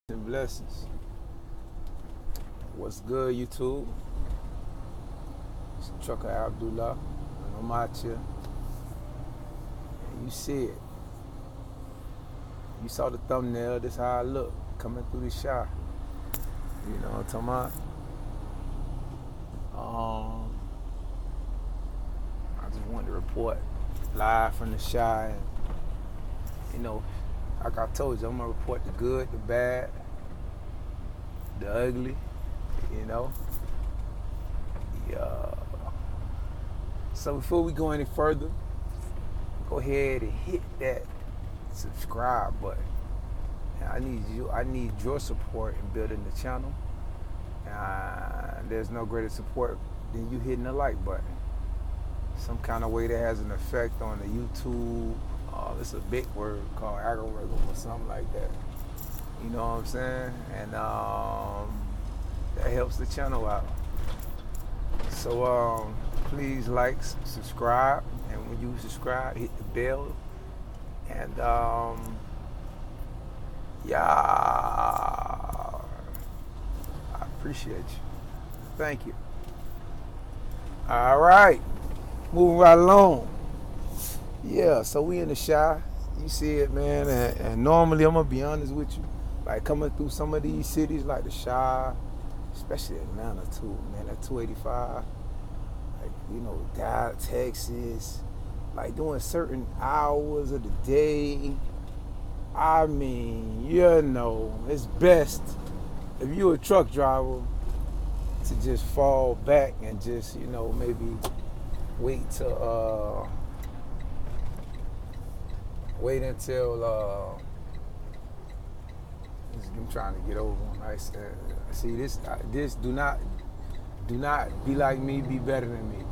And blessings. What's good, YouTube? It's Trucker Abdullah, and I'm out here. And you see it. You saw the thumbnail. This how I look coming through the shot. You know what I'm talking about? I just wanted to report live from the shot. And, like I told you, I'm gonna report the good, the bad, the ugly. You know. Yeah. So before we go any further, go ahead and hit that subscribe button. And I need your support in building the channel. There's no greater support than you hitting the like button. Some kind of way that has an effect on the YouTube. It's a big word called algorithm or something like that. You know what I'm saying? And that helps the channel out. So please like, subscribe, and when you subscribe, hit the bell. And yeah, I appreciate you. Thank you. All right, moving right along. Yeah, so we in the Chi. You see it, man. And normally, I'm gonna be honest with you, like coming through some of these cities like the Chi, especially Atlanta too, man. That 285, like Dallas, Texas, like doing certain hours of the day. I mean, it's best if you're a truck driver to just fall back and just, maybe wait till wait until I'm trying to get over. I said, see this. Do not be like me. Be better than me.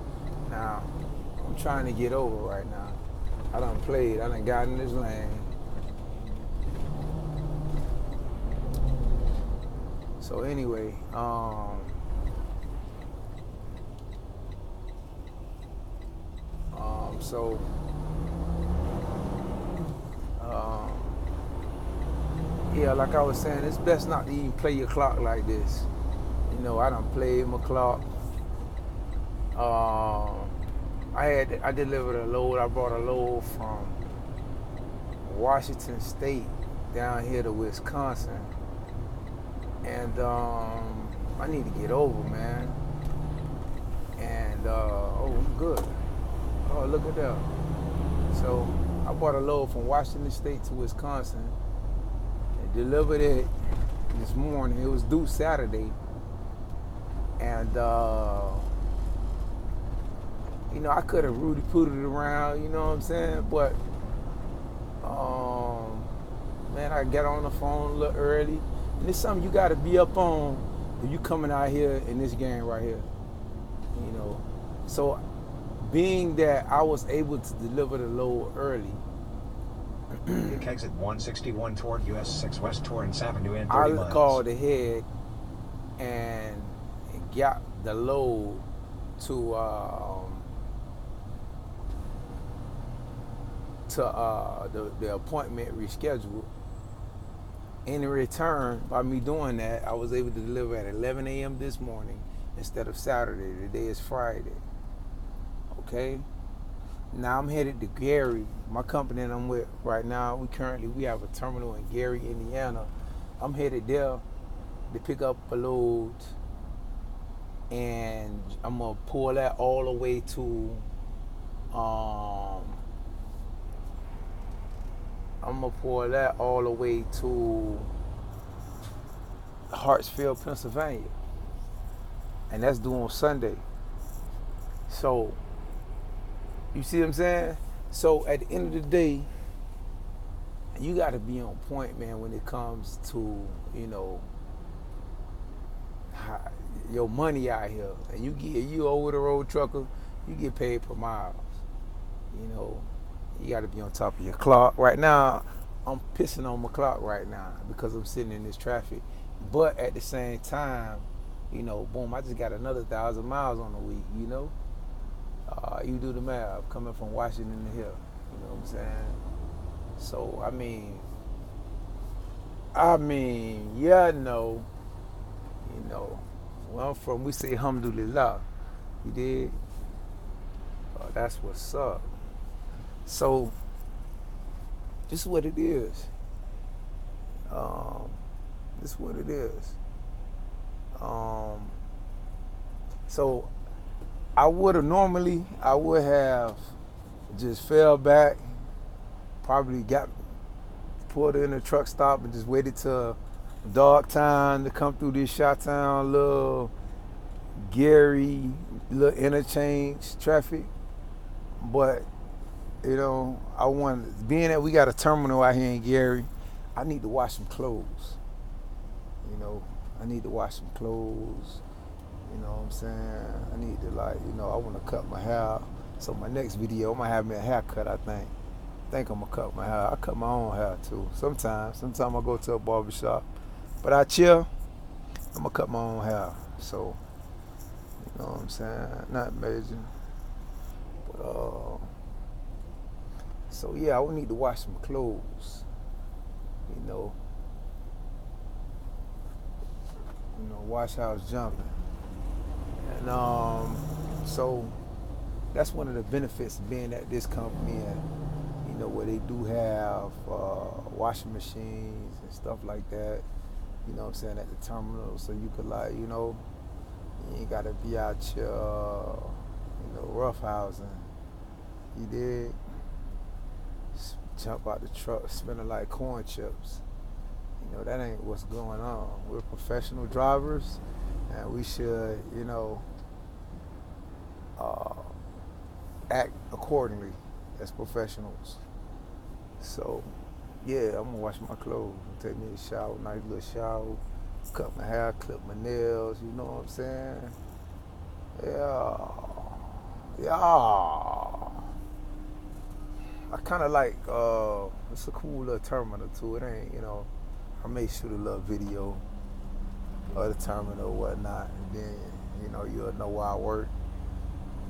Now, I'm trying to get over right now. I done played. I done got in this lane. So anyway, so. Yeah, like I was saying, it's best not to even play your clock like this. I done played my clock. I delivered a load. I brought a load from Washington State down here to Wisconsin, and I need to get over, man. And I'm good. Oh, look at that. So I brought a load from Washington State to Wisconsin. Delivered it this morning. It was due Saturday. And, I could have Rudy pooted it around, you know what I'm saying? But, man, I got on the phone a little early. And it's something you got to be up on if you coming out here in this game right here. So, being that I was able to deliver the load early, Exit 161 toward US 6 West Torrance Avenue in 30 I miles. called ahead and got the load to the appointment rescheduled. In return, by me doing that, I was able to deliver at 11 a.m. this morning instead of Saturday. Today is Friday. Okay? Now I'm headed to Gary, my company that I'm with right now. We have a terminal in Gary, Indiana. I'm headed there to pick up a load, and I'm gonna pull that all the way to Hartsfield, Pennsylvania, and that's due on Sunday. So you see what I'm saying? So at the end of the day, you got to be on point, man, when it comes to, your money out here. And you over the road trucker, you get paid per miles. You got to be on top of your clock. Right now, I'm pissing on my clock right now because I'm sitting in this traffic. But at the same time, boom, I just got another 1,000 miles on the week, you do the math, coming from Washington to here, you know what I'm saying? So, I mean, I mean, yeah, no, you know, where I'm from, we say alhamdulillah. You did? That's what's up. So, this is what it is. Um, this is what it is. Um, so, I would have just fell back, probably got pulled in a truck stop and just waited till dark time to come through this Chi-Town little Gary little interchange traffic. But I want, being that we got a terminal out here in Gary, I need to wash some clothes. I need to wash some clothes. You know what I'm saying? I need to I want to cut my hair. So my next video, I'm gonna have me a haircut. I think I'm gonna cut my hair. I cut my own hair too. Sometimes I go to a barbershop, but I chill. I'm gonna cut my own hair. So you know what I'm saying? Not major, but so yeah, I would need to wash some clothes. Wash house jumping, and so that's one of the benefits of being at this company, and where they do have washing machines and stuff like that. You know what I'm saying, at the terminal, so you could you ain't gotta be out here, roughhousing. You did jump out the truck, smelling like corn chips. That ain't what's going on. We're professional drivers, and we should, act accordingly as professionals. So, yeah, I'm gonna wash my clothes, take me a shower, nice little shower, cut my hair, clip my nails. You know what I'm saying? Yeah. I kind of like. It's a cool little terminal too. It ain't, I may shoot a little video of the terminal or whatnot, and then, you'll know where I work,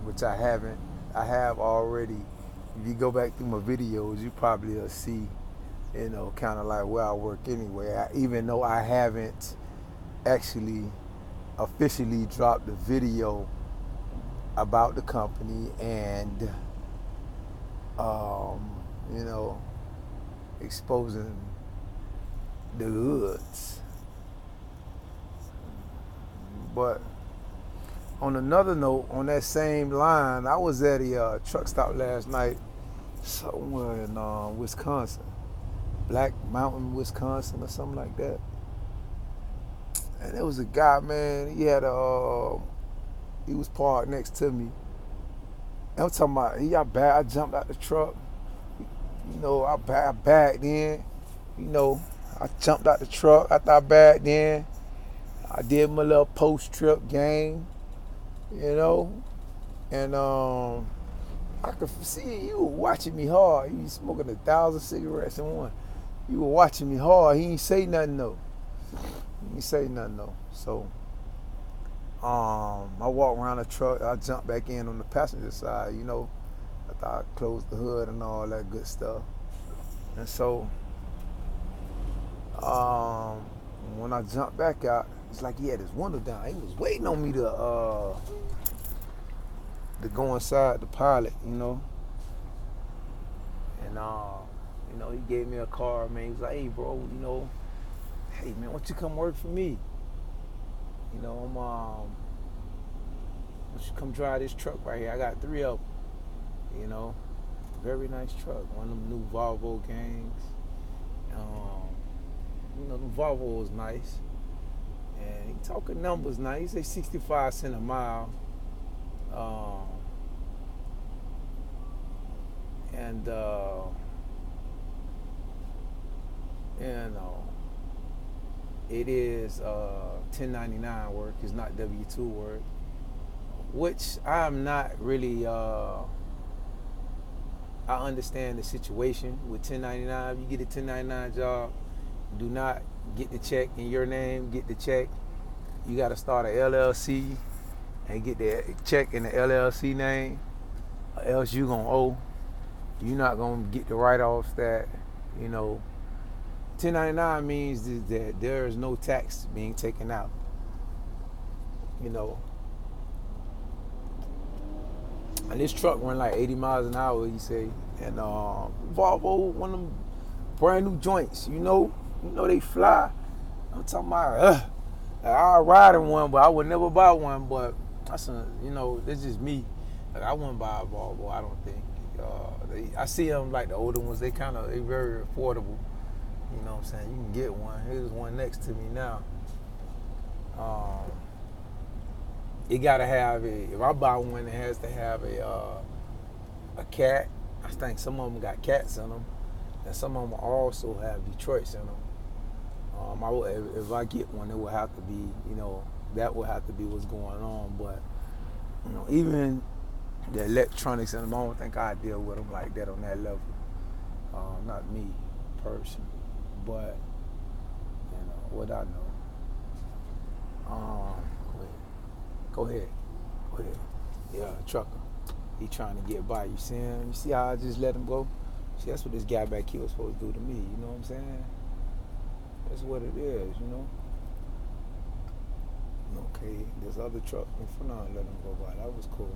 which I haven't. I have already. If you go back through my videos, you probably will see, kind of like where I work anyway. Even though I haven't actually officially dropped the video about the company and, exposing the hoods. But on another note, on that same line, I was at a truck stop last night somewhere in Wisconsin, Black Mountain, Wisconsin, or something like that. And there was a guy, man. He was parked next to me. And I'm talking about, I jumped out the truck. I backed in. I jumped out the truck after I backed in. I did my little post-trip game, and I could see you were watching me hard. You smoking 1,000 cigarettes in one. You were watching me hard. He ain't say nothing though. So, I walked around the truck. I jumped back in on the passenger side, after I closed the hood and all that good stuff. And so, when I jumped back out, it's like he had his window down. He was waiting on me to go inside the Pilot, And he gave me a car, man. He was like, hey, bro, hey, man, why don't you come work for me? Why don't you come drive this truck right here? I got 3 of them, Very nice truck. One of them new Volvo gangs. The Volvo was nice. And he talking numbers now. He say 65 cents a mile. It is 1099 work. It's not W-2 work, which I'm not really. I understand the situation with 1099. If you get a 1099 job, do not get the check in your name. Get the check. You got to start an LLC and get the check in the LLC name, or else you gonna owe. You're not gonna get the write-offs that 1099 means that there is no tax being taken out. You know, and this truck run like 80 miles an hour, he say. And Volvo, one of them brand new joints, you know they fly. I'm talking about, I'll ride in one, but I would never buy one. But that's that's just me. Like, I wouldn't buy a Volvo, I don't think. I see them like the older ones. They very affordable. You know what I'm saying? You can get one. Here's one next to me now. It gotta have if I buy one, it has to have a cat. I think some of them got cats in them, and some of them also have Detroits in them. If I get one, it would have to be, that would have to be what's going on. But even the electronics in them, I don't think I deal with them like that on that level. Not me, personally, but what I know. Go ahead. Yeah, trucker. He trying to get by. You see him? You see how I just let him go? See, that's what this guy back here was supposed to do to me. You know what I'm saying? That's what it is, Okay, this other truck in front of him, let him go by. That was cool.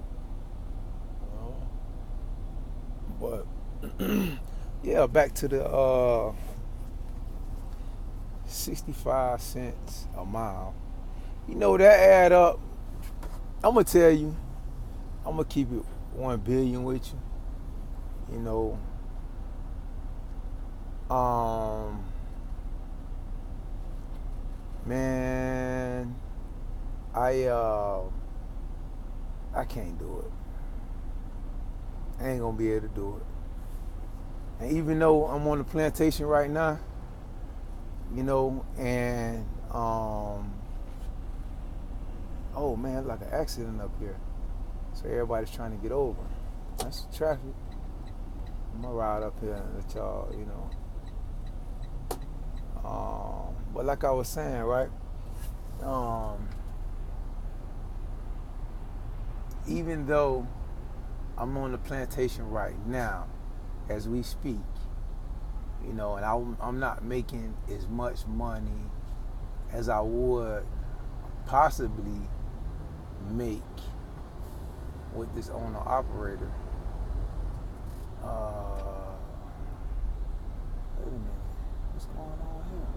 But yeah, back to the 65 cents a mile. That add up. I'm gonna tell you. I'm gonna keep it 1 billion with you. Man, I can't do it. I ain't gonna be able to do it. And even though I'm on the plantation right now, and oh man, like an accident up here. So everybody's trying to get over. That's traffic. I'm gonna ride up here and let y'all, But like I was saying, right? Even though I'm on the plantation right now, as we speak, and I'm not making as much money as I would possibly make with this owner operator. Wait a minute, what's going on here?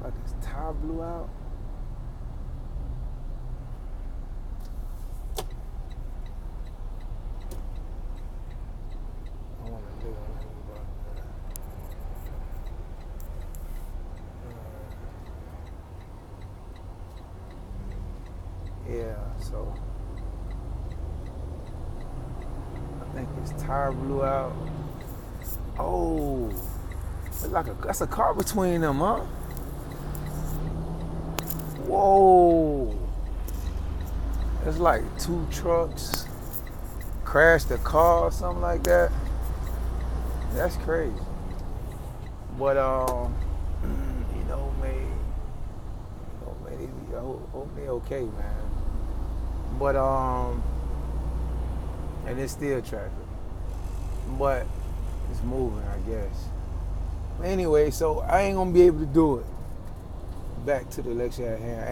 Like this tire blew out. I want to do anything about that. Yeah, so I think his tire blew out. Oh, that's a car between them, huh? Whoa. It's like 2 trucks crashed the car or something like that. That's crazy. But maybe I hope they okay, man. But and it's still traffic. But it's moving, I guess. Anyway, so I ain't gonna be able to do it. Back to the lecture at hand.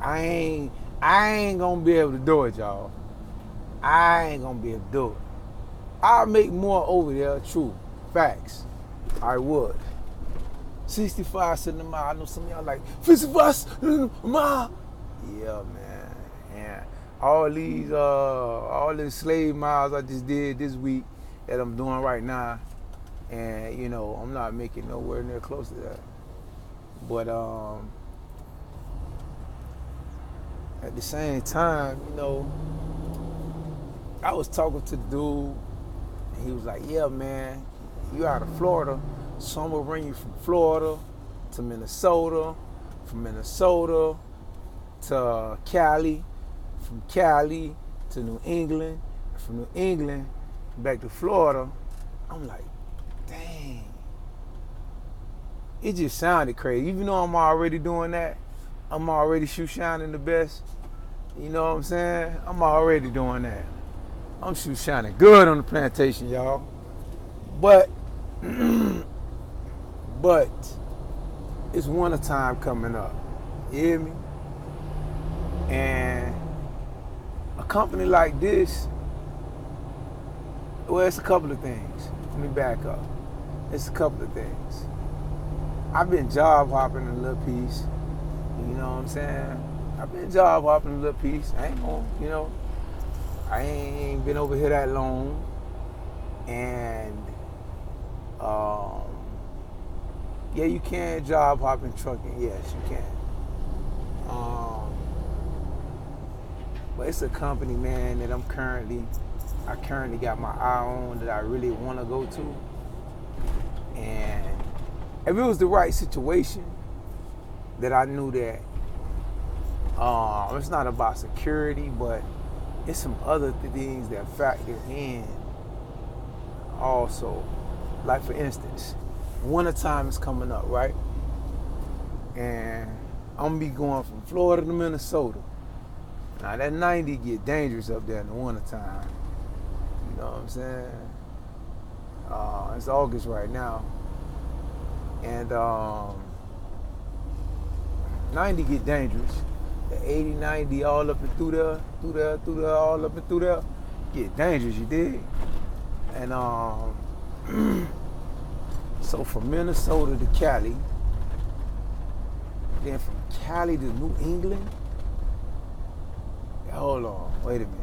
I ain't gonna be able to do it, y'all. I ain't gonna be able to do it. I'll make more over there, true. Facts. I would. 65 cents a mile. I know some of y'all like 55 cents a mile. Yeah, man. Yeah. All these slave miles I just did this week that I'm doing right now. And, I'm not making nowhere near close to that. But at the same time, I was talking to the dude, and he was like, yeah, man, you out of Florida, so I'm gonna bring you from Florida to Minnesota, from Minnesota to Cali, from Cali to New England, and from New England back to Florida. I'm like, dang. It just sounded crazy. Even though I'm already doing that, I'm already shoe shining the best. You know what I'm saying? I'm already doing that. I'm shoe shining good on the plantation, y'all. But But it's winter time coming up. You hear me? And a company like this, well, it's a couple of things. Let me back up. It's a couple of things. I've been job hopping a little piece. You know what I'm saying? I've been job hopping a little piece. I ain't gonna, you know, I ain't been over here that long. And yeah, you can job hop in trucking. Yes, you can. But it's a company, man, that I currently got my eye on that I really want to go to. And if it was the right situation, that I knew that it's not about security, but it's some other things that factor in also. Like for instance, wintertime is coming up, right? And I'm gonna be going from Florida to Minnesota. Now that 90 get dangerous up there in the wintertime. You know what I'm saying? It's August right now. And 90 get dangerous. The 80, 90, all up and through there, all up and through there, get dangerous, you dig? And so from Minnesota to Cali, then from Cali to New England. Hold on, wait a minute.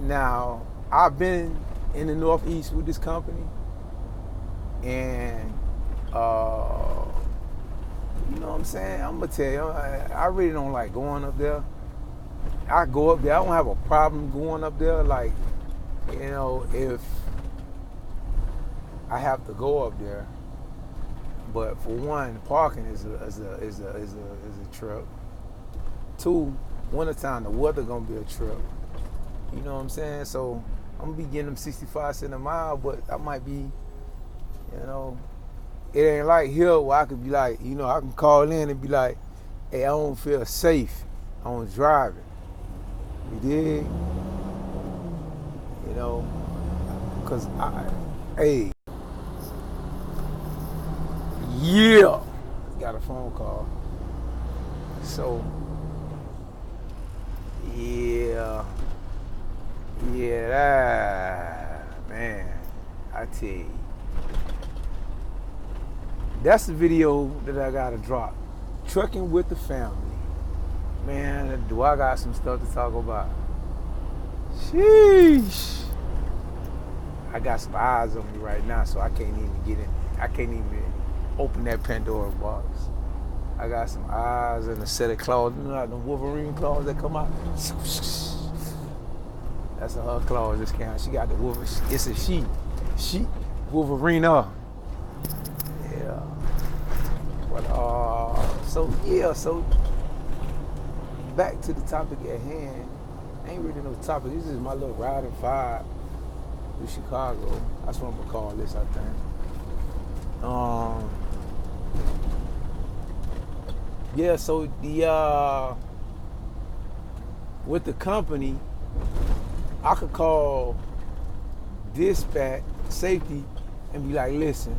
Now, I've been in the Northeast with this company, and you know what I'm saying? I'm gonna tell you, I really don't like going up there. I go up there, I don't have a problem going up there. Like, you know, if I have to go up there, but for one, parking is a trip. Two, wintertime, the weather gonna be a trip. You know what I'm saying? So I'm gonna be getting them 65 cents a mile, but I might be, you know, it ain't like here where I could be like, you know, I can call in and be like, hey, I don't feel safe on driving. You dig? You know, because hey, yeah, got a phone call. So, yeah, man, I tell you. That's the video that I gotta drop. Trucking with the family. Man, do I got some stuff to talk about. Sheesh. I got some eyes on me right now, so I can't even get in. I can't even open that Pandora box. I got some eyes and a set of claws. You know, like the Wolverine claws that come out. That's her claws this count. She got the Wolverine. It's a she. She Wolverina. Yeah. But so back to the topic at hand. Ain't really no topic. This is my little ride and vibe to Chicago. That's what I'm gonna call this, I think. Yeah, so the with the company, I could call dispatch safety and be like, listen,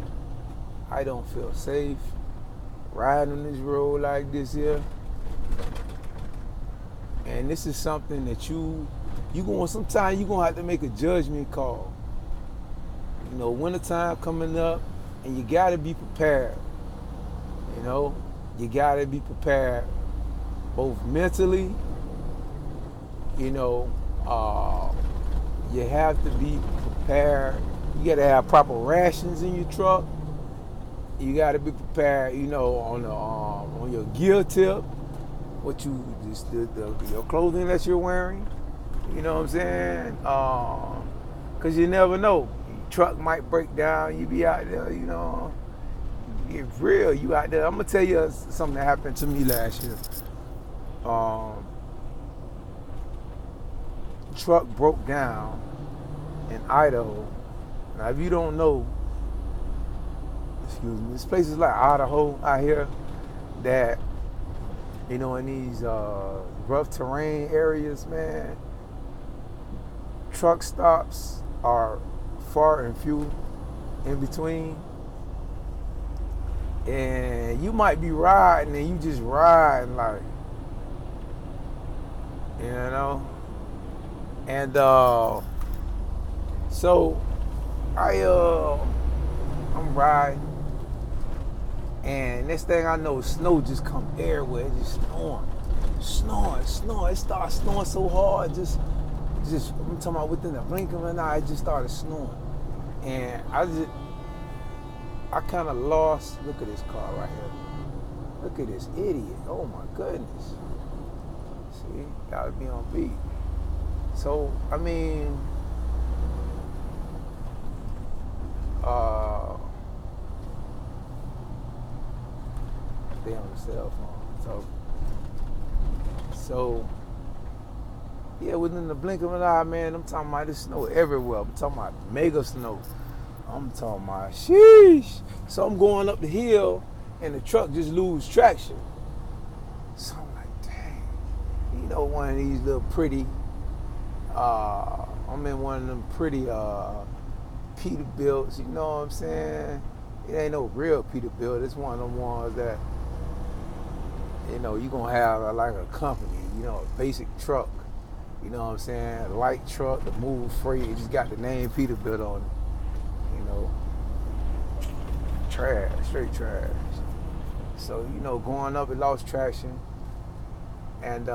I don't feel safe riding on this road like this here. And this is something that sometimes you're gonna have to make a judgment call. You know, wintertime coming up, and you gotta be prepared. You know, you gotta be prepared both mentally, you know, you have to be prepared. You gotta have proper rations in your truck. You gotta be prepared, you know, on your gear tip, your clothing that you're wearing. You know what I'm saying? Cause you never know. Your truck might break down. You be out there, you know. It's real. You out there. I'm gonna tell you something that happened to me last year. Truck broke down in Idaho. Now, if you don't know, excuse me, this place is like Idaho out here that, you know, in these rough terrain areas, man, truck stops are far and few in between. And you might be riding and you just riding like, you know. And so I'm riding, and next thing I know, snow just come everywhere. It just snoring. It started snowing so hard, just I'm talking about within the blink of an eye, it just started snowing. And I kind of lost. Look at this car right here. Look at this idiot. Oh my goodness. See, gotta be on beat. So, I mean, stay on the cell phone. So, yeah, within the blink of an eye, man, I'm talking about this snow everywhere. I'm talking about mega snow. I'm talking about sheesh. So I'm going up the hill and the truck just lose traction. So I'm like, dang. You know, one of these little pretty, I'm in one of them pretty Peterbilts, you know what I'm saying? It ain't no real Peterbilt. It's one of them ones that, you know, you're going to have like a company, you know, a basic truck. You know what I'm saying? A light truck to move freight. It just got the name Peterbilt on it. You know, trash, straight trash. So, you know, going up, it lost traction. And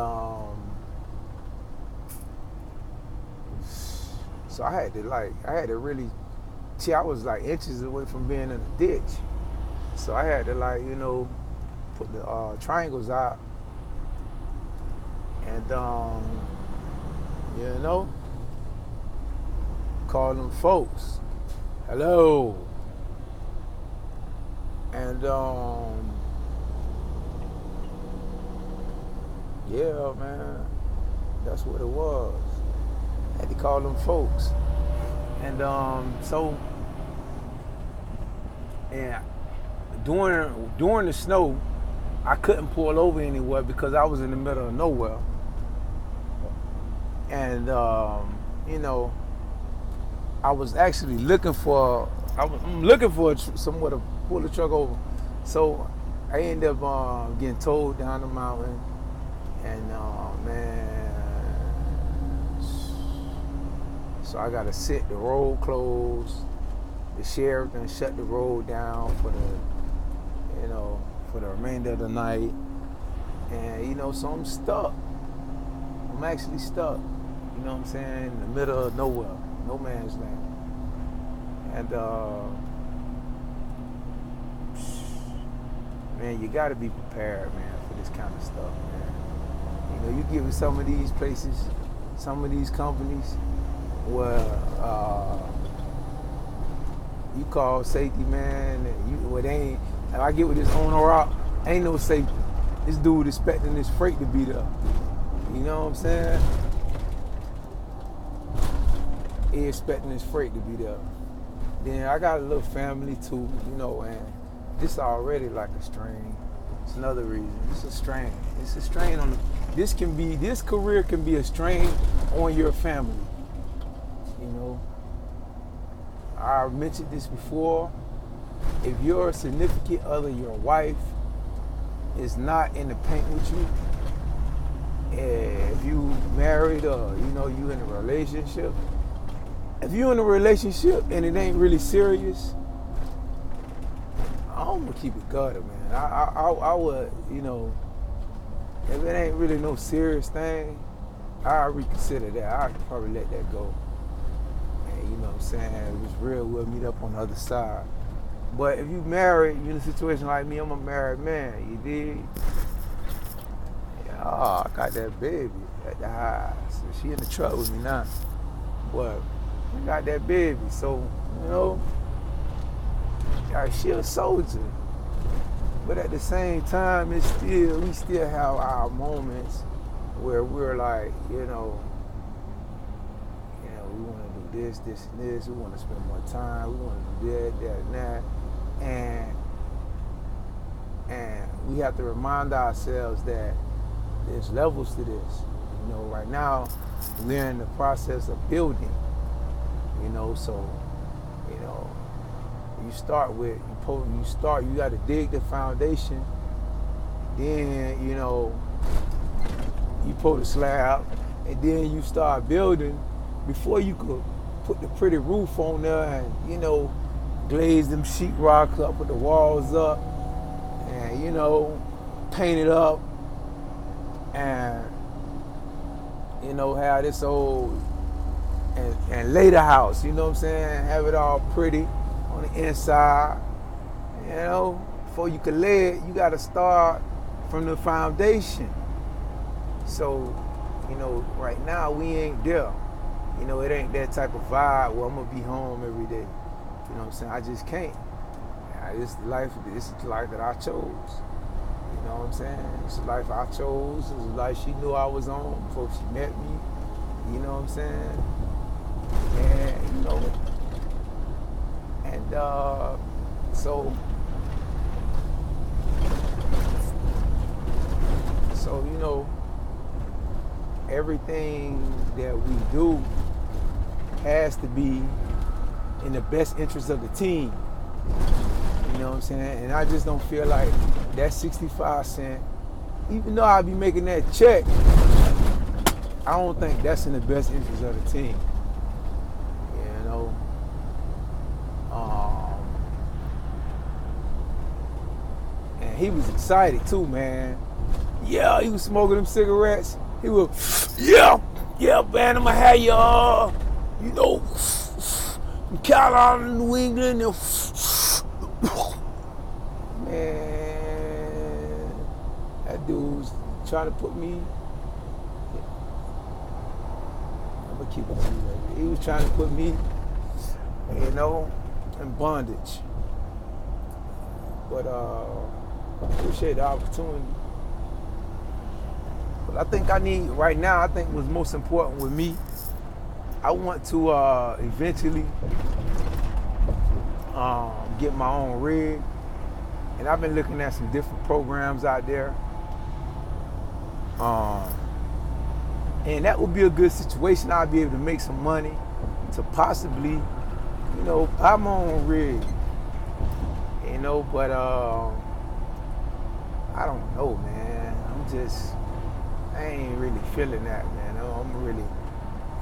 so I had to really, I was like inches away from being in a ditch. So I had to, like, you know, put the triangles out. And, you know, call them folks. Hello. And, yeah, man, that's what it was. I had to call them folks. And, so, and during the snow, I couldn't pull over anywhere because I was in the middle of nowhere. And, you know, I was actually looking for somewhere to pull the truck over. So I ended up getting towed down the mountain. And, man, so I got to sit, the road closed. The sheriff then shut the road down for the, you know, for the remainder of the night. And, you know, so I'm stuck. I'm actually stuck. You know what I'm saying? In the middle of nowhere, no man's land. And, man, you got to be prepared, man, for this kind of stuff, man. You know, you give some of these places, some of these companies where you call safety, man, and they ain't, and I get with this owner rock, ain't no safety. This dude expecting this freight to be there. You know what I'm saying? He expecting his freight to be there. Then I got a little family too, you know, and this already like a strain. It's another reason. It's a strain. It's a strain on this career can be a strain on your family. You know, I mentioned this before. If your significant other, your wife, is not in the paint with you, if you married or, you know, you in a relationship, if you're in a relationship and it ain't really serious, I'm gonna keep it gutter, man. I would, you know, if it ain't really no serious thing, I'll reconsider that. I'd probably let that go. And you know what I'm saying? If it's real, we'll meet up on the other side. But if you married, you in a situation like me, I'm a married man, you dig? Oh, I got that baby at the house. So she in the truck with me now. But I got that baby, so, you know, she a soldier. But at the same time, we still have our moments where we're like, you know, we want to do this, and this. We want to spend more time. We want to do that, and that. And we have to remind ourselves that there's levels to this. You know, right now, we're in the process of building. You know, so, you know, you start with, you got to dig the foundation. Then, you pull the slab, and then you start building before you could put the pretty roof on there and, glaze them sheetrock up, put the walls up, and, paint it up, and, have this old, and lay the house, have it all pretty on the inside, before you can lay it, you got to start from the foundation. So, right now we ain't there. It ain't that type of vibe where I'm gonna be home every day. I just can't. This is the life that I chose. It's the life I chose. It's the life she knew I was on before she met me. And so everything that we do has to be in the best interest of the team. And I just don't feel like that 65 cent, even though I be making that check, I don't think that's in the best interest of the team. And he was excited too, man. Yeah, he was smoking them cigarettes. He was, yeah, man, I'ma have you, from Carolina, New England, man, that dude's trying to put me, I'm gonna keep it to you, baby. He was trying to put me, in bondage. But, appreciate the opportunity. But I think right now, I think what's most important with me, I want to eventually get my own rig. And I've been looking at some different programs out there. And that would be a good situation. I'd be able to make some money to possibly, buy my own rig. But I don't know, man. I ain't really feeling that, man. I'm really,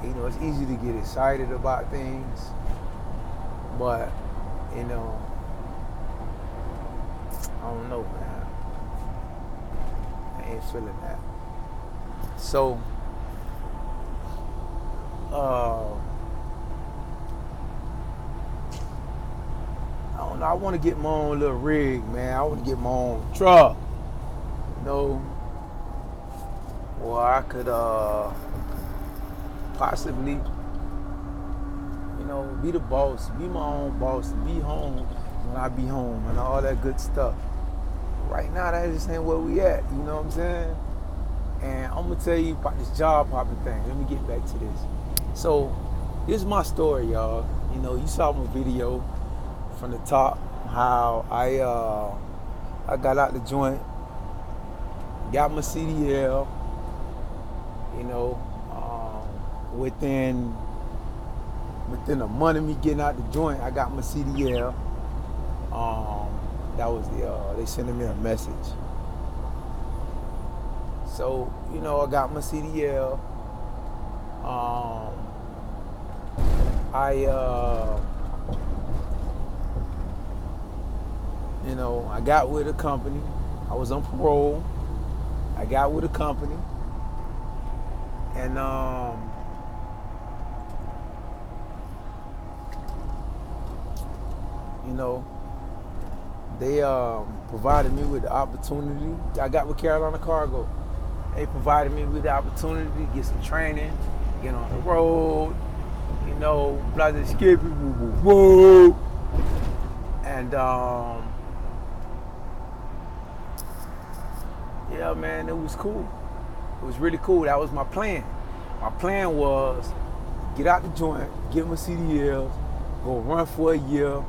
it's easy to get excited about things, but, I don't know, man. I ain't feeling that. So, I don't know. I want to get my own little rig, man. I want to get my own truck, or I could possibly, be the boss, be my own boss, be home when I be home and all that good stuff. Right now, that just ain't where we at, you know what I'm saying? And I'm going to tell you about this job hopping thing. Let me get back to this. So, this is my story, y'all. You saw my video from the top, how I got out the joint, got my CDL, within a month of me getting out the joint, I got my CDL. That was they sending me a message. So, I got my CDL. I got with a company. I was on parole. I got with a company. And they provided me with the opportunity. I got with Carolina Cargo. They provided me with the opportunity to get some training, get on the road, blah, blah, skip, whoa. And yeah, man, it was cool. It was really cool. That was my plan. My plan was get out the joint, get my CDLs, go run for a year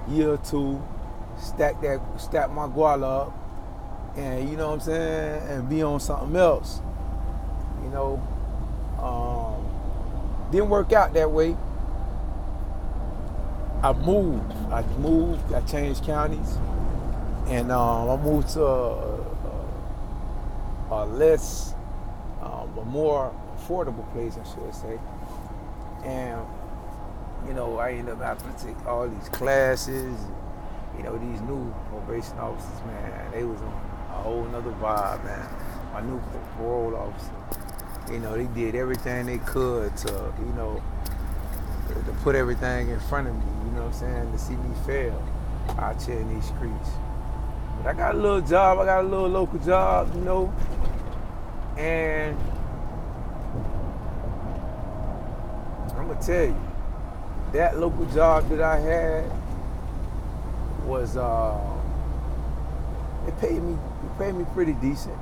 or two, stack my guala up, and you know what I'm saying, and be on something else. Didn't work out that way. I moved. I changed counties, and I moved to a less, a more affordable place, I should say. And I ended up having to take all these classes. These new probation officers, man, they was on a whole nother vibe, man. My new parole officer, they did everything they could to put everything in front of me, to see me fail out here in these streets. But I got a little job, I got a little local job, and I'm gonna tell you, that local job that I had was, it paid me pretty decent.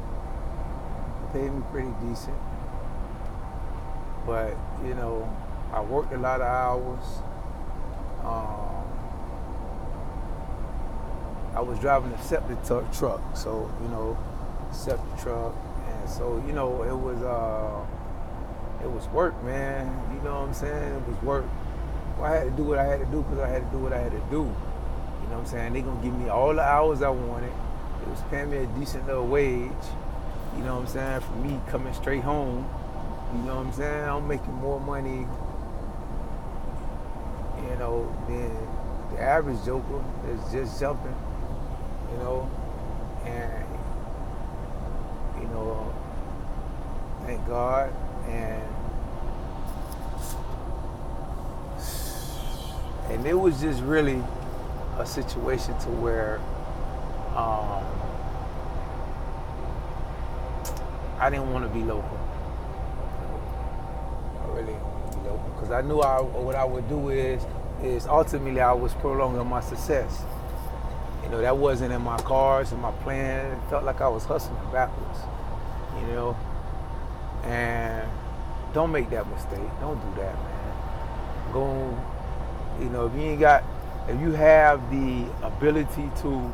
But, I worked a lot of hours. I was driving a septic truck, so, septic truck. And so, it was work, man. You know what I'm saying? It was work. Well, I had to do what I had to do because I had to do what I had to do. You know what I'm saying? They gonna give me all the hours I wanted. It was paying me a decent little wage. You know what I'm saying? For me coming straight home. You know what I'm saying? I'm making more money, than the average joker that's just jumping. And thank God. And it was just really a situation to where I didn't want to be local. I really didn't want to be local because I knew what I would do is ultimately I was prolonging my success. That wasn't in my cards and my plan. It felt like I was hustling backwards, And don't make that mistake. Don't do that, man. Go, if you have the ability to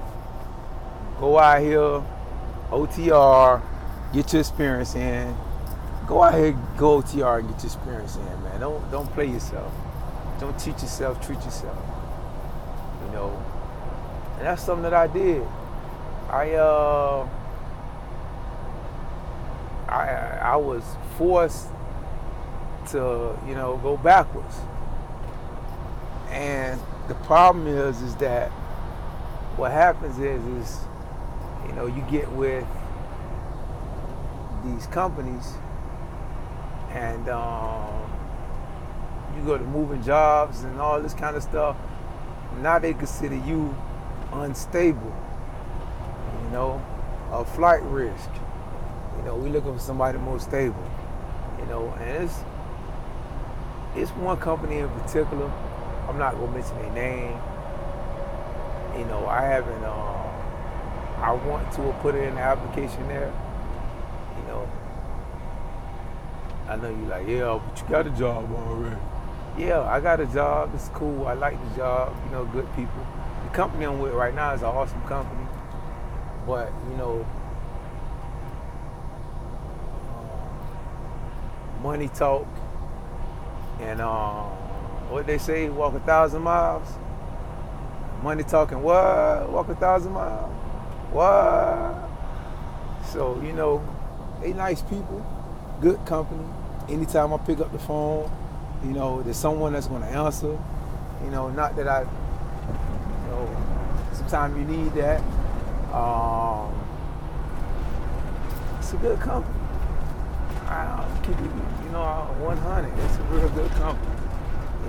go out here, OTR, get your experience in, go out here, go OTR and get your experience in, man. Don't play yourself. Don't cheat yourself, treat yourself. And that's something that I did. I was forced to, go backwards. And the problem is that what happens is you get with these companies and you go to moving jobs and all this kind of stuff. Now they consider you unstable, a flight risk. We looking for somebody more stable, and it's one company in particular. I'm not gonna mention their name. I haven't. I want to put it in the application there. I know you like, yeah, but you got a job already. Yeah, I got a job. It's cool. I like the job. Good people. The company I'm with right now is an awesome company, but money talk, and what they say, walk 1,000 miles. Money talking what? Walk 1,000 miles. What? So they nice people, good company. Anytime I pick up the phone, there's someone that's going to answer. Not that I. Sometimes you need that. It's a good company. I'll keep it, 100. It's a real good company.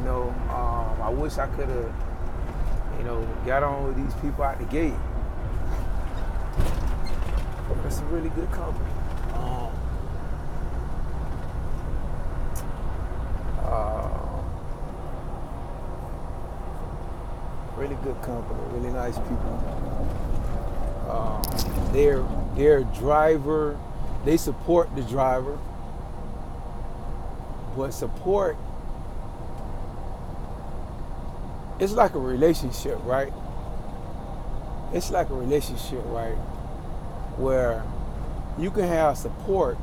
I wish I could have, got on with these people out the gate. It's a really good company. Really good company, really nice people. Their driver, they support the driver, but support, it's like a relationship, right? It's like a relationship, right? Where you can have support,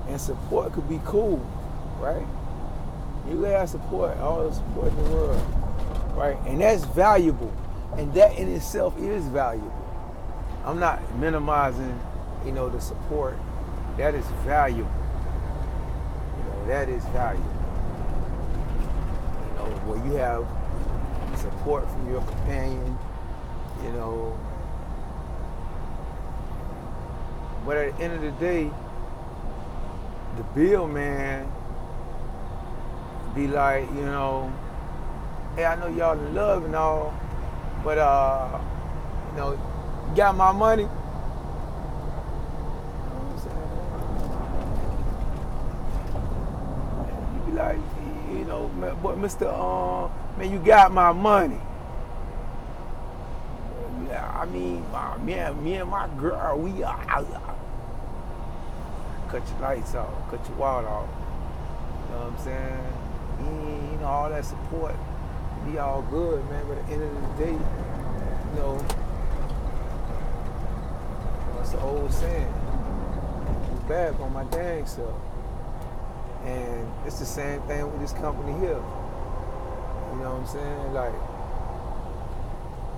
and support could be cool, right? You can have support, all the support in the world, right? And that's valuable. And that in itself is valuable. I'm not minimizing, the support. That is valuable. That is valuable. Where you have support from your companion, But at the end of the day, the bill man be like, hey, I know y'all in love and all, but you got my money. You be like, but Mr. Man, you got my money. I mean, me and my girl, we cut your lights off, cut your water off. You know what I'm saying? All that support be all good, man. But at the end of the day, what's the old saying? It's bad on my dang self. And it's the same thing with this company here. You know what I'm saying? Like,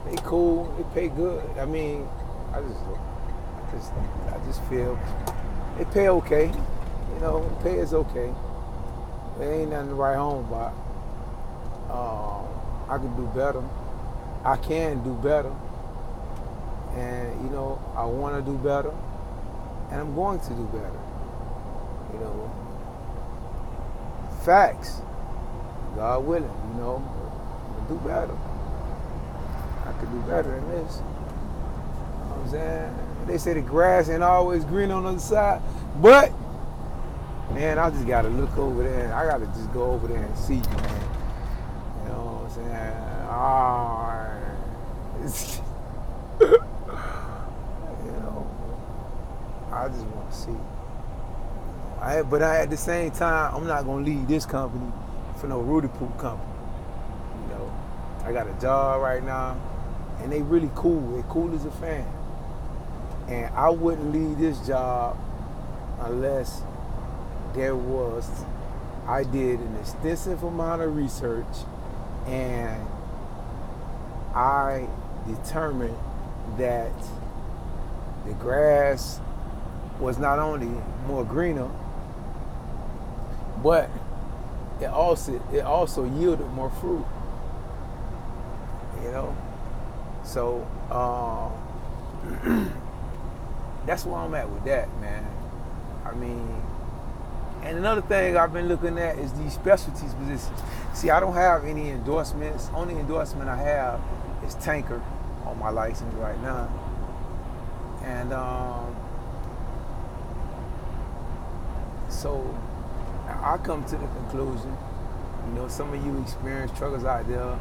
they cool, they pay good. I mean, I just feel they pay okay. The pay is okay. There ain't nothing to write home about. I can do better. I can do better. And, I want to do better. And I'm going to do better. Facts. God willing, I'm going to do better. I could do better than this. You know what I'm saying? They say the grass ain't always green on the other side. But, man, I just got to look over there. I got to just go over there and see, man. You know what I'm saying? I just want to see. But at the same time, I'm not going to leave this company for no Rudy Poop company. I got a job right now, and they really cool. They cool as a fan. And I wouldn't leave this job unless I did an extensive amount of research, and I determined that the grass was not only more greener, but it also yielded more fruit. So that's where I'm at with that, man. I mean, and another thing I've been looking at is these specialties positions. See, I don't have any endorsements. Only endorsement I have is tanker on my license right now. And so I come to the conclusion, some of you experienced truckers out there,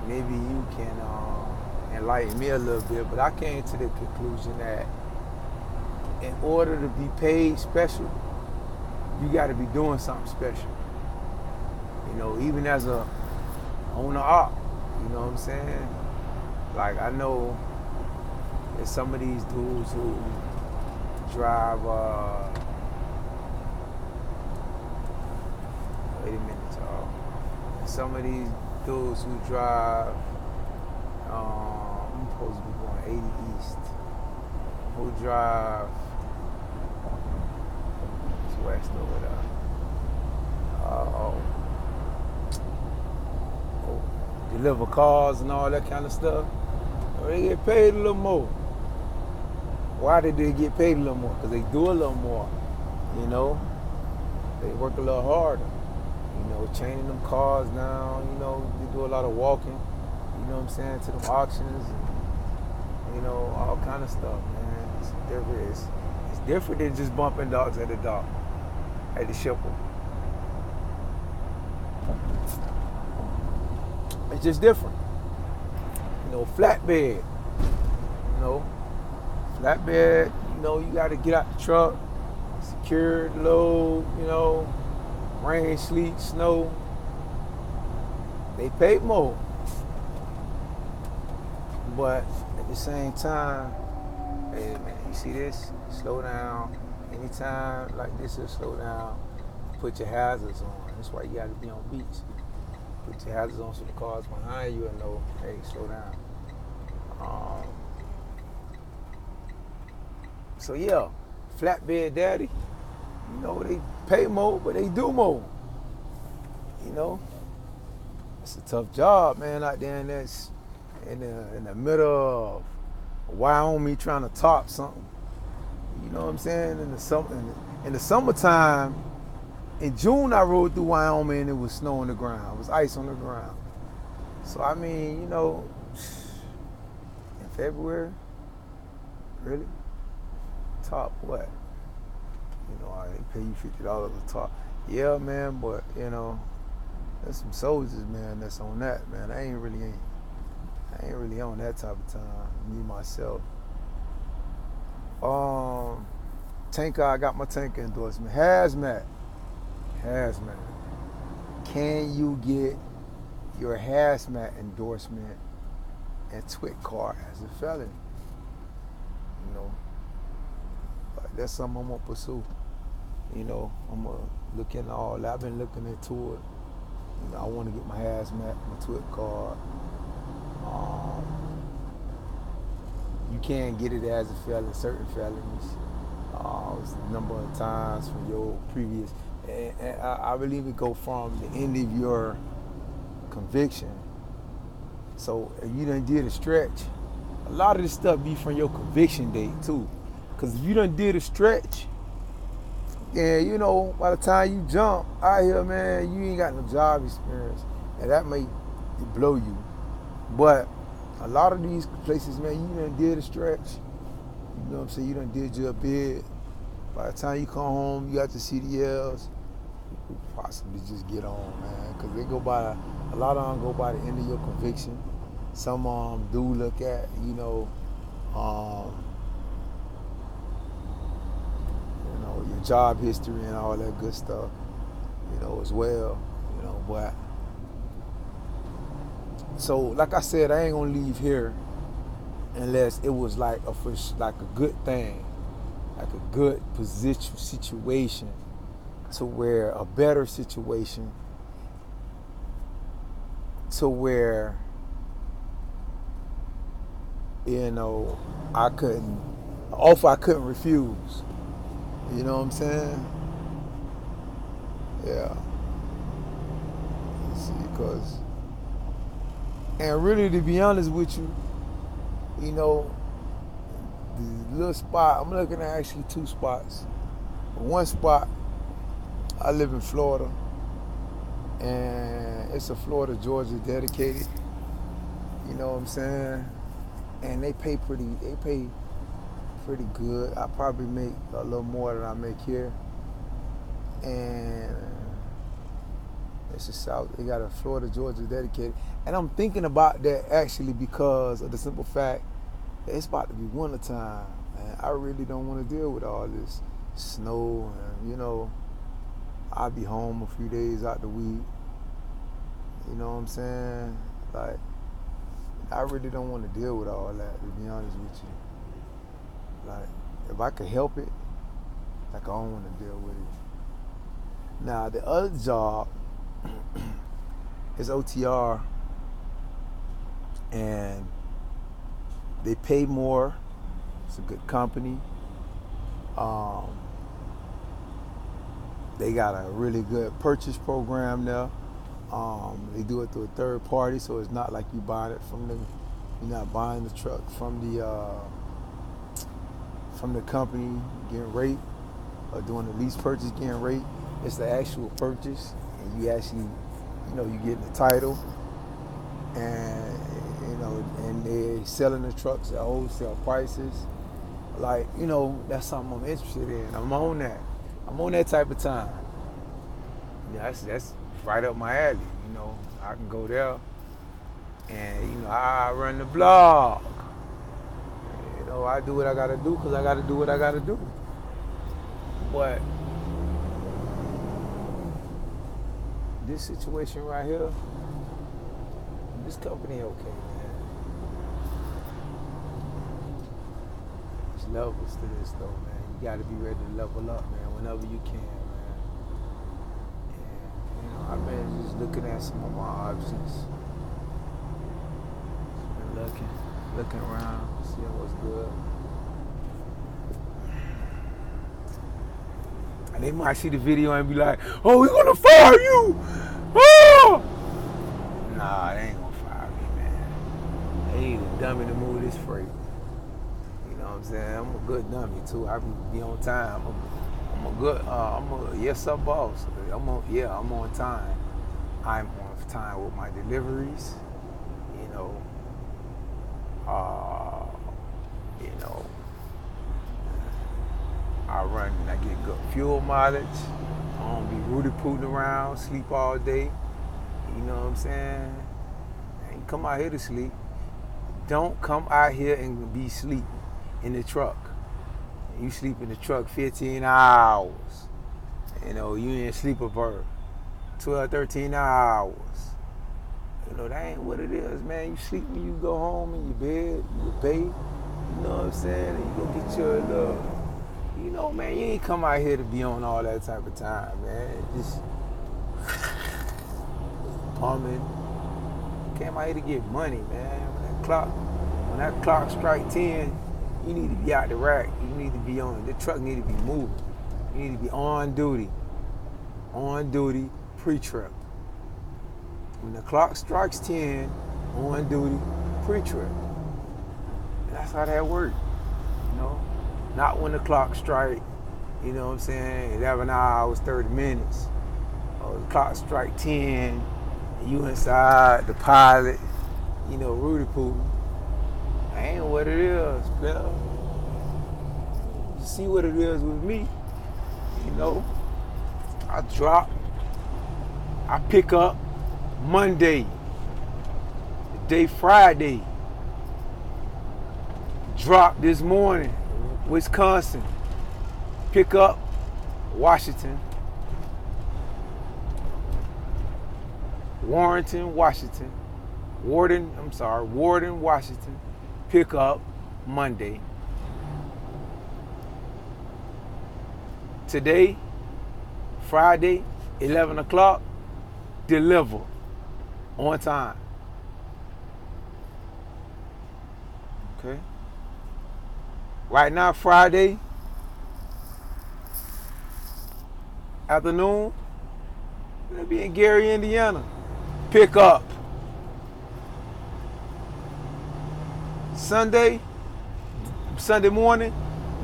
maybe you can enlighten me a little bit, but I came to the conclusion that in order to be paid special, you got to be doing something special. Even as a owner op, you know what I'm saying? Like, I know there's some of these dudes who drive, wait a minute, y'all. Some of these dudes who drive, I'm supposed to be going 80 East, who drive, it's west over there. Deliver cars and all that kind of stuff. They get paid a little more. Why did they get paid a little more? Because they do a little more, They work a little harder. Chaining them cars down, they do a lot of walking, you know what I'm saying, to them auctions, and, all kind of stuff, man. It's different than just bumping dogs at the dock, at the shipper. It's just different. Flatbed, flatbed, you got to get out the truck, secure the load, rain, sleet, snow, they pay more. But at the same time, hey man, you see this? Slow down. Anytime like this, will slow down. Put your hazards on. That's why you got to be on beach. put your hazards on so the cars behind you and know, hey, slow down. So yeah, flatbed daddy, you know, they pay more, but they do more. You know, it's a tough job, man, out there in the middle of Wyoming trying to top something. You know what I'm saying? In the summertime, in June I rode through Wyoming and it was snow on the ground. It was ice on the ground. So I mean, you know, in February, really? Top what? You know, they pay you $50 a top. Yeah, man, but you know, there's some soldiers, man, that's on that, man. I ain't really on that type of time, me myself. Tanker, I got my tanker endorsement. Hazmat. Can you get your hazmat endorsement and TWIC card as a felon? You know, like that's something I'm gonna pursue. You know, I'm gonna look into all that. I've been looking into it. You know, I want to get my hazmat, my TWIC card. You can get it as a felon, certain felonies. A number of times from your previous, and I believe it go from the end of your conviction. So if you done did a stretch, a lot of this stuff be from your conviction date too. Because if you done did a stretch, and you know, by the time you jump out here, man, you ain't got no job experience, and that may blow you. But a lot of these places, man, you done did a stretch. You know what I'm saying? You done did your bid. By the time you come home, you got your CDLs. You could possibly just get on, man, because they go by. A lot of them go by the end of your conviction. Some of them do look at, you know, your job history and all that good stuff, you know, as well, you know, but so like I said, I ain't gonna leave here unless it was like a good thing, like a good situation to where a better situation to where, you know, I couldn't refuse. You know what I'm saying? Yeah. See, because, and really, to be honest with you, you know, the little spot, I'm looking at actually two spots. One spot, I live in Florida, and it's a Florida-Georgia dedicated. You know what I'm saying? And they pay pretty good. I probably make a little more than I make here. And it's a South. They got a Florida-Georgia dedicated. And I'm thinking about that actually because of the simple fact that it's about to be winter time, and I really don't want to deal with all this snow. And you know, I'll be home a few days out the week. You know what I'm saying? Like, I really don't want to deal with all that, to be honest with you. Like, if I could help it, like, I don't want to deal with it. Now, the other job is OTR, and they pay more. It's a good company. They got a really good purchase program there. They do it through a third party, so it's not like you buying it from them. You're not buying the truck from the company getting rate, or doing the lease purchase getting rate. It's the actual purchase, and you actually, you know, you get the title, and you know, and they're selling the trucks at wholesale prices. Like, you know, that's something I'm interested in. I'm on that. I'm on that type of time. Yeah, that's right up my alley. You know, I can go there, and you know, I run the blog. You know, I do what I gotta do because I gotta do what I gotta do. But this situation right here, this company okay, man. There's levels to this though, man. You gotta be ready to level up, man, whenever you can, man. And, you know, I I've been just looking at some of my options. Been looking around, seeing what's good. And they might see the video and be like, "Oh, we're gonna fire you!" Oh! Nah, they ain't gonna fire me, man. They ain't a dummy to move this freight. You know what I'm saying? I'm a good dummy too. I be on time. I'm a yes sir boss. I'm on time. I'm on time with my deliveries. You know. I run and I get good fuel mileage. I don't be rooty-pooting around, sleep all day. You know what I'm saying? I ain't come out here to sleep. Don't come out here and be sleeping in the truck. You sleep in the truck 15 hours. You know, you ain't sleep about 12, 13 hours. You know, that ain't what it is, man. You sleep when you go home in your bed, you pay. You know what I'm saying? And you go get your little, you know, man, you ain't come out here to be on all that type of time, man. Just bumming. You came out here to get money, man. When that clock strike 10, you need to be out the rack. You need to be on. The truck need to be moving. You need to be on duty. On duty, pre-trip. When the clock strikes 10, on duty, pre-trip. That's how that works, you know? Not when the clock strike, you know what I'm saying, 11 hours, 30 minutes. Or the clock strike 10, and you inside the pilot, you know, Rudy Poo. That ain't what it is, Bill. You see what it is with me, you know? I drop, I pick up Monday, the day Friday. Drop this morning, Wisconsin. Pick up Washington. Warren, Washington. Warden, Washington. Pick up Monday. Today, Friday, 11 o'clock, deliver on time. Okay? Right now, Friday afternoon, we're gonna be in Gary, Indiana. Pick up. Sunday morning,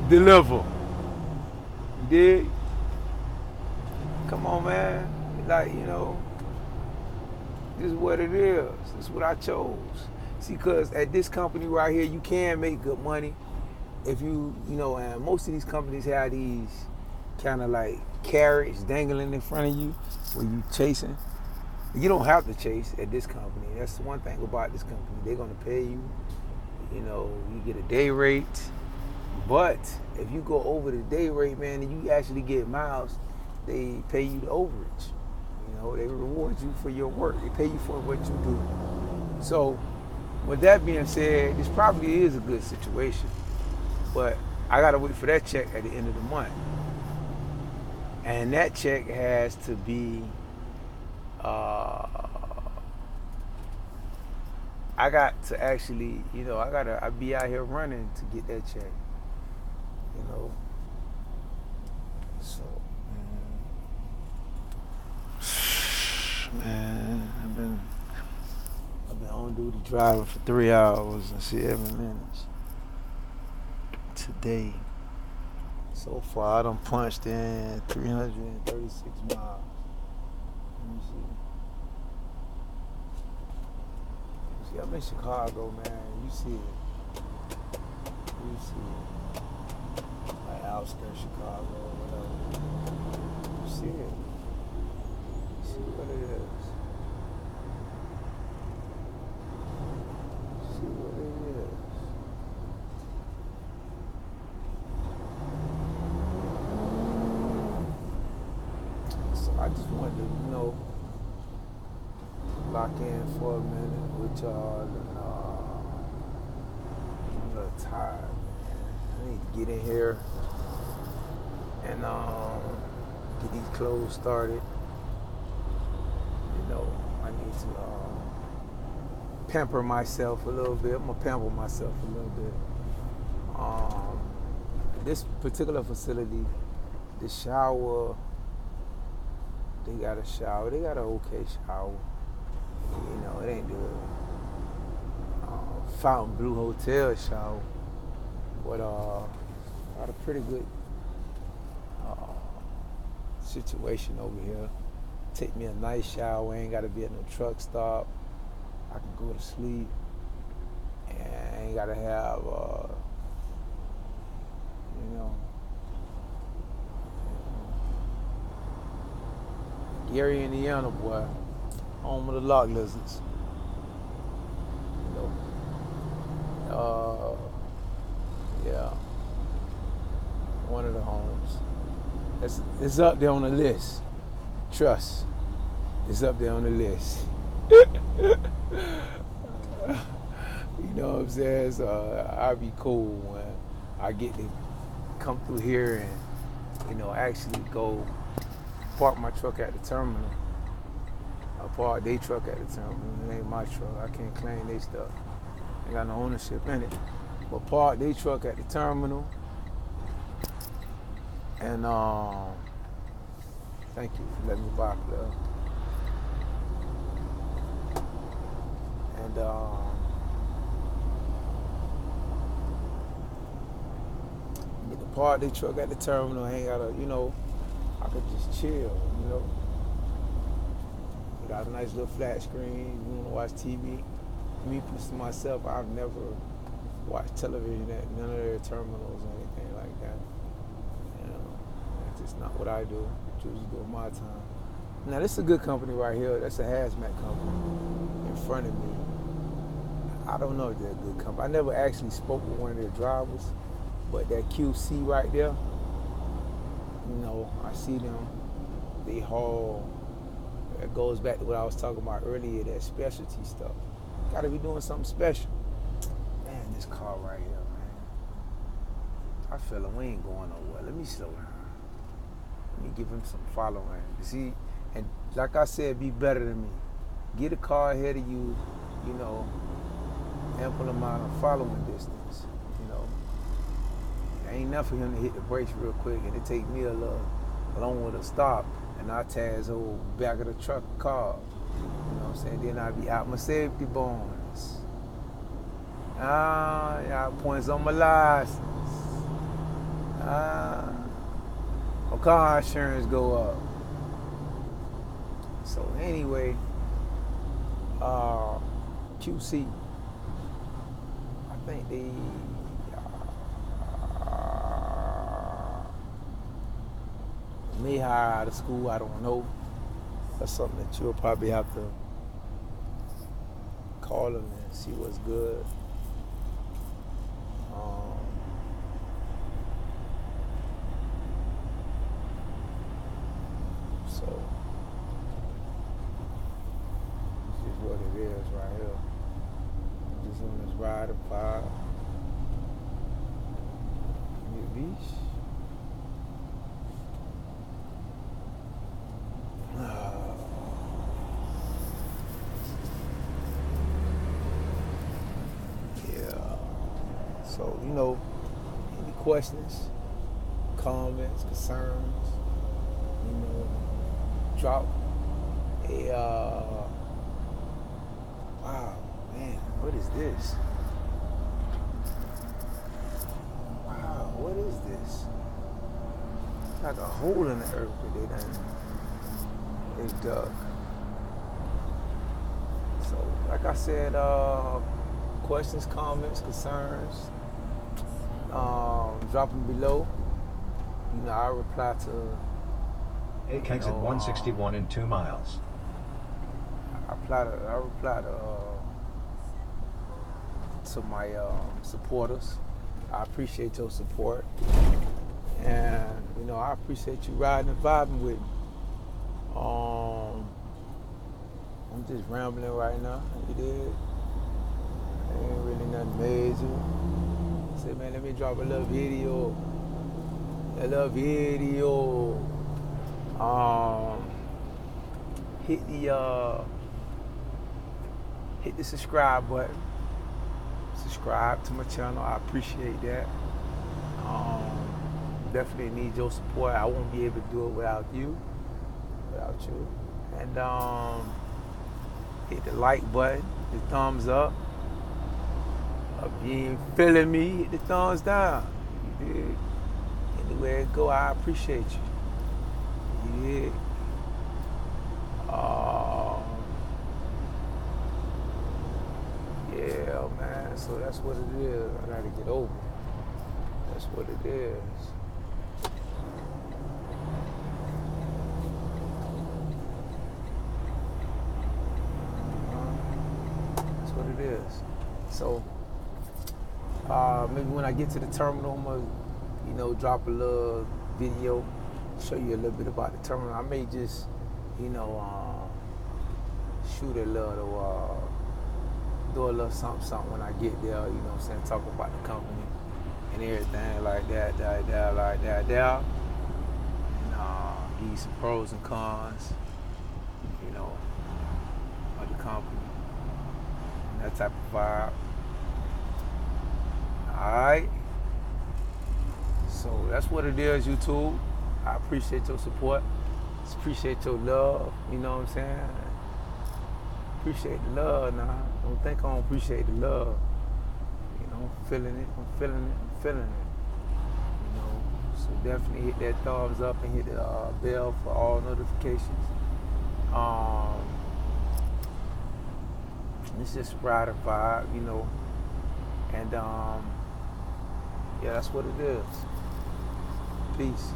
deliver. You dig? Come on, man. Like, you know, this is what it is. This is what I chose. See, because at this company right here, you can make good money if you know, and most of these companies have these kind of like carrots dangling in front of you where you chasing. You don't have to chase at this company. That's the one thing about this company. They're going to pay you. You know, you get a day rate. But if you go over the day rate, man, and you actually get miles, they pay you the overage. You know, they reward you for your work. They pay you for what you do. So, with that being said, this probably is a good situation. But I got to wait for that check at the end of the month. And that check has to be, I got to actually, you know, I be out here running to get that check. You know, so, man, I've been on duty driving for 3 hours and 7 minutes today. So far, I done punched in 336 miles. Let me see. I'm in Chicago, man. You see it. You see it. Like outskirts Chicago or whatever. You see it. You see what it is. You see what it is. So I just wanted to, you know, lock in for a minute with y'all, and I'm a little tired, man. I need to get in here and get these clothes started. know, I need to pamper myself a little bit. I'm gonna pamper myself a little bit. This particular facility, the shower, they got a shower. They got an okay shower. You know, it ain't the Fontainebleau Hotel shower, but got a pretty good situation over here. Take me a nice shower. Ain't got to be at no truck stop. I can go to sleep, and I ain't got to have, you know, Gary, Indiana, boy, home of the lock lizards. You know, yeah, one of the homes. It's up there on the list. Trust, it's up there on the list. You know what I'm saying? So I'd be cool when I get to come through here and, you know, actually go park my truck at the terminal. I park their truck at the terminal. It ain't my truck. I can't claim their stuff. Ain't got no ownership in it. But park their truck at the terminal. And thank you for letting me park there. And get to park their truck at the terminal. I ain't gotta, you know, I could just chill, you know. We got a nice little flat screen. You wanna watch TV? Me, myself, I've never watched television at none of their terminals or anything like that. You know, that's just not what I do. I choose to do it my time. Now, this is a good company right here. That's a hazmat company in front of me. I don't know if they're a good company. I never actually spoke with one of their drivers, but that QC right there, you know, I see them. They haul. It goes back to what I was talking about earlier, that specialty stuff. Got to be doing something special. Man, this car right here, man. I feel like we ain't going nowhere. Let me slow down. Let me give him some following. See, and like I said, be better than me. Get a car ahead of you, you know, ample amount of following distance, you know. Ain't enough for him to hit the brakes real quick, and it take me a little longer to stop, and I tear his whole back of the truck car. You know what I'm saying? Then I be out my safety bonus. Yeah, points on my license. My car insurance go up. So anyway, QC, I think they may hire out of school, I don't know. That's something that you'll probably have to call them and see what's good. So this is what it is right here. Just on this ride of fire. Beach. So, you know, any questions, comments, concerns, you know, drop a, wow, man, what is this? Wow, what is this? It's like a hole in the earth that they dug. So, like I said, questions, comments, concerns, drop them below. You know, I reply to. Take exit 161 in 2 miles. I reply to my supporters. I appreciate your support, and you know, I appreciate you riding and vibing with me. I'm just rambling right now. You did. Ain't really nothing major. Say, man, let me drop a little video. hit the subscribe button. Subscribe to my channel. I appreciate that. Definitely need your support. I won't be able to do it without you. And hit the like button, the thumbs up. If you ain't feeling me, hit the thumbs down. You dig? Anywhere it go, I appreciate you. You dig? Yeah, man. So that's what it is. I gotta get over it. That's what it is. That's what it is. So maybe when I get to the terminal, I'm gonna, drop a little video, show you a little bit about the terminal. I may just, shoot a little, do a little something when I get there, talk about the company and everything like that. And give you some pros and cons, of the company, and that type of vibe. Alright. So that's what it is, YouTube. I appreciate your support. Appreciate your love, you know what I'm saying? Appreciate the love now. Don't think I don't appreciate the love. I'm feeling it. So definitely hit that thumbs up and hit the bell for all notifications. It's just ride or vibe, and yeah, that's what it is. Peace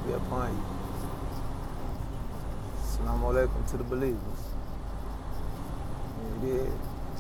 be upon you. Assalamu alaikum to the believers. You did.